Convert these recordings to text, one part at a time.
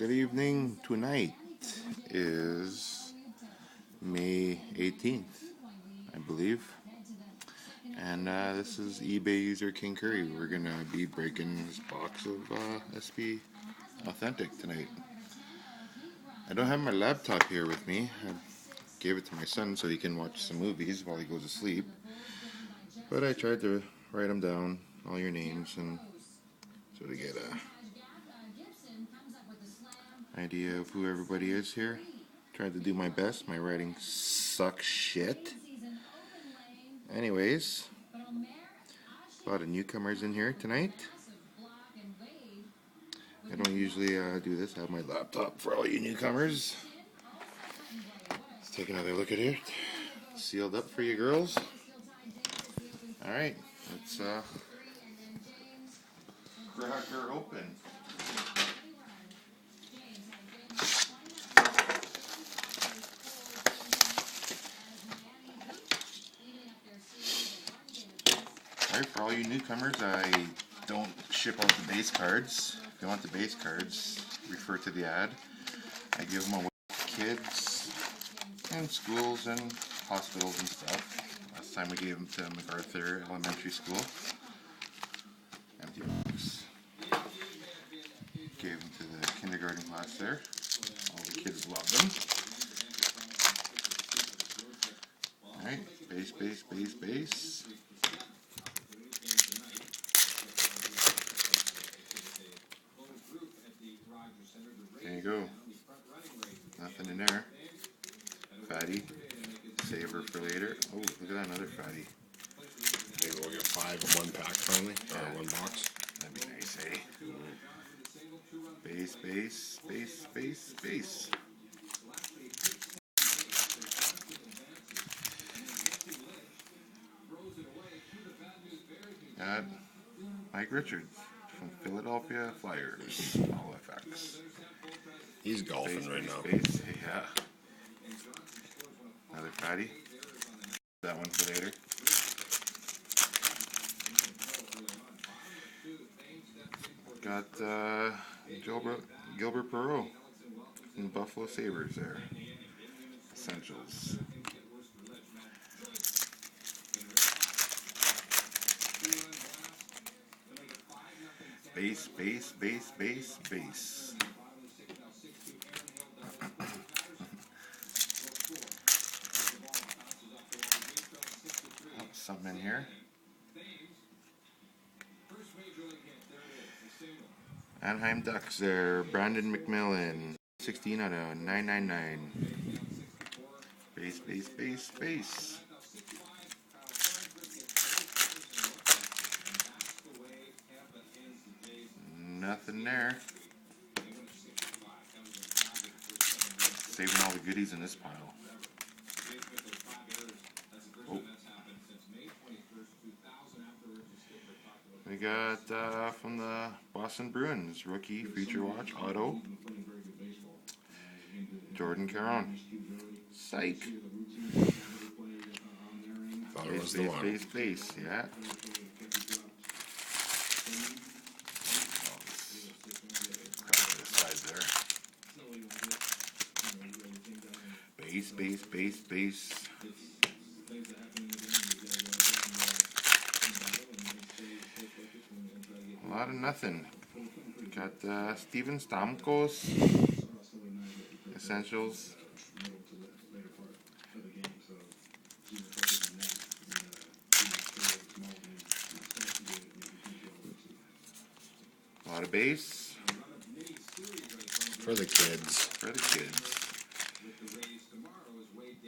Good evening. Tonight is May 18th, I believe. And this is eBay user Kingkurri. We're going to be breaking this box of SB Authentic tonight. I don't have my laptop here with me. I gave it to my son so he can watch some movies while he goes to sleep. But I tried to write them down, all your names, and so to get a idea of who everybody is here. Tried to do my best. My writing sucks shit. Anyways, a lot of newcomers in here tonight. I don't usually do this. I have my laptop for all you newcomers. Let's take another look at it. Sealed up for you girls. Alright, let's crack her open. Alright, for all you newcomers, I don't ship out the base cards. If you want the base cards, refer to the ad. I give them away to kids and schools and hospitals and stuff. Last time we gave them to MacArthur Elementary School. Empty box. Gave them to the kindergarten class there. All the kids love them. Alright, base, base, base, base. There you go. Nothing in there. Fatty. Save her for later. Oh, look at that, another fatty. Maybe we'll get 5 in one pack finally, or one box. That'd be nice, eh? Base, base, base, base, base. Got Mike Richards from Philadelphia Flyers. All FX. He's golfing Base, right base, now. base. Yeah. Another fatty. That one for later. Got Gilbert Perreault from Buffalo Sabres there. Essentials. Base, base, base, base, base. Oh, something in here. Anaheim Ducks there. Brandon McMillan. 16 out of 999. Base, base, base, base. Nothing there. Saving all the goodies in this pile. Oh. We got from the Boston Bruins, rookie feature watch auto, Jordan Caron. Psych. Thought it was the one. Base, base, yeah. Base, base, base, base. A lot of nothing. Got Steven Stamkos. Essentials. A lot of base. For the kids. For the kids.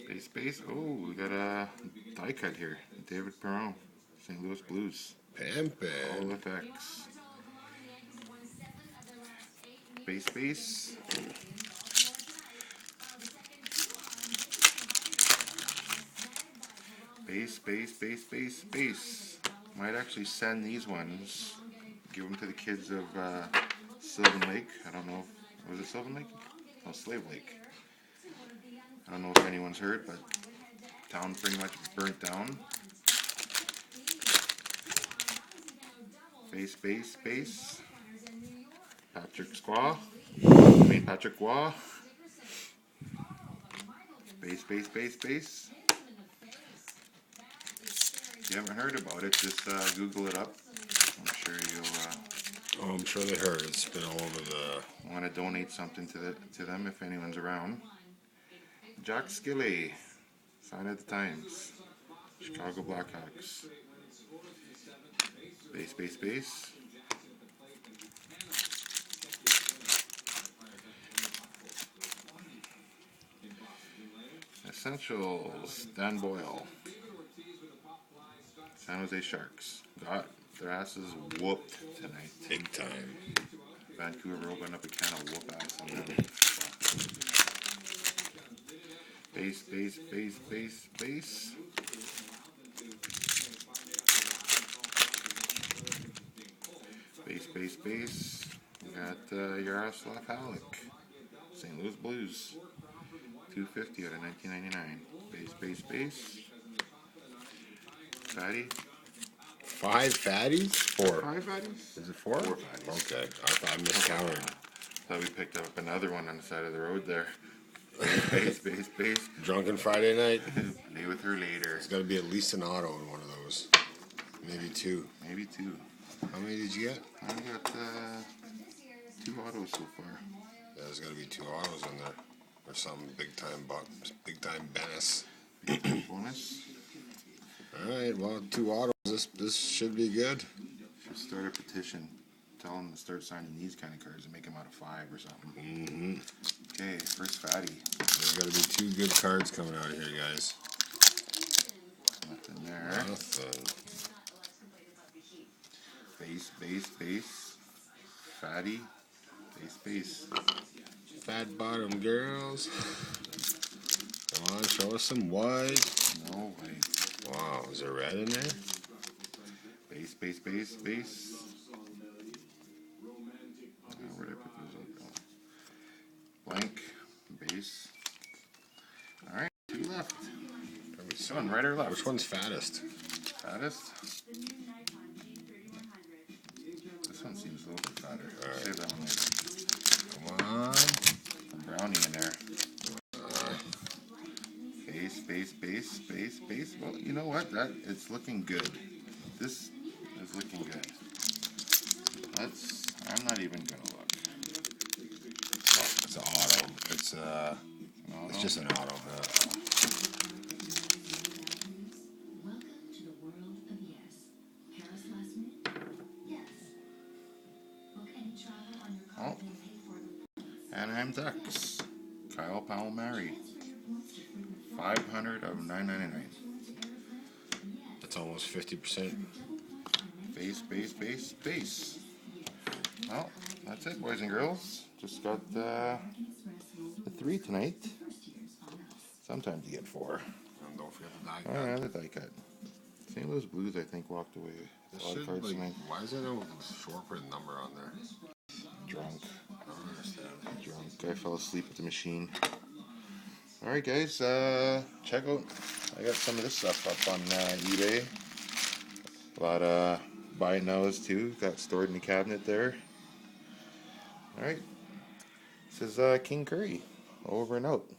Base, base. Oh, we got a die cut here. David Perron, St. Louis Blues. Pimpin'. All effects. Base, base. Base, base, base, base, base. Might actually send these ones. Give them to the kids of Sylvan Lake. I don't know. Was it Sylvan Lake? No, Slave Lake. I don't know if anyone's heard, but town pretty much burnt down. Base, base, base. Patrick Squaw. Patrick Waugh. Base. If you haven't heard about it, just Google it up. I'm sure you'll. Oh, I'm sure they heard. It's been all over the. Want to donate something to them if anyone's around. Jack Skilley, sign of the times. Chicago Blackhawks. Base. Essentials. Dan Boyle. San Jose Sharks. Got their asses whooped tonight. Big time. Vancouver opened up a can of whoop ass on them. Base. Base. We got Yaroslav Halleck. St. Louis Blues. 250 out of 1999. Base. Fatty. 5 fatties? 4. 5 fatties? Is it 4? 4 fatties. Okay. I thought I miscounted. Thought we picked up another one on the side of the road there. Base. Drunken Friday night. Lay with her later. There's got to be at least an auto in one of those. Maybe 2. Maybe 2. How many did you get? I got 2 autos so far. Yeah, there's got to be 2 autos in there. Or some big time Bennis. Bonus. Alright, well, 2 autos. This should be good. Should start a petition. Tell them to start signing these kind of cards and make them out of 5 or something. Mm-hmm. Okay, first fatty. There's got to be 2 good cards coming out of here, guys. Nothing there. Nothing. Base. Fatty. Base. Fat bottom girls. Come on, show us some white. No white. Wow, is there red in there? Base. Where did I put those up? Blank. Base. Alright, 2 left. Which one, right or left? Which one's fattest? This one seems a little bit fatter. Right. Save that one later. Come on. A brownie in there. Base. Well, you know what? It's looking good. This is looking good. I'm not even gonna look. Oh, it's an auto. It's just an auto. Welcome to the world of yes. Paris last minute? Yes. Book any travel on your card and pay for it with points. Anaheim Ducks. Kyle Palmieri. 500 of 999. That's almost 50%. Base. Well, that's it, boys and girls. Just got the 3 tonight. Sometimes you get 4. And don't forget the die Oh, cut. another die cut. St. Louis Blues, I think, walked away. A lot of cards tonight. Why is there no short print number on there? Drunk. I don't understand. I fell asleep at the machine. Alright, guys, check out. I got some of this stuff up on eBay. A lot of buy it nows too. Got stored in the cabinet there. Alright. This is Kingkurri. Over and out.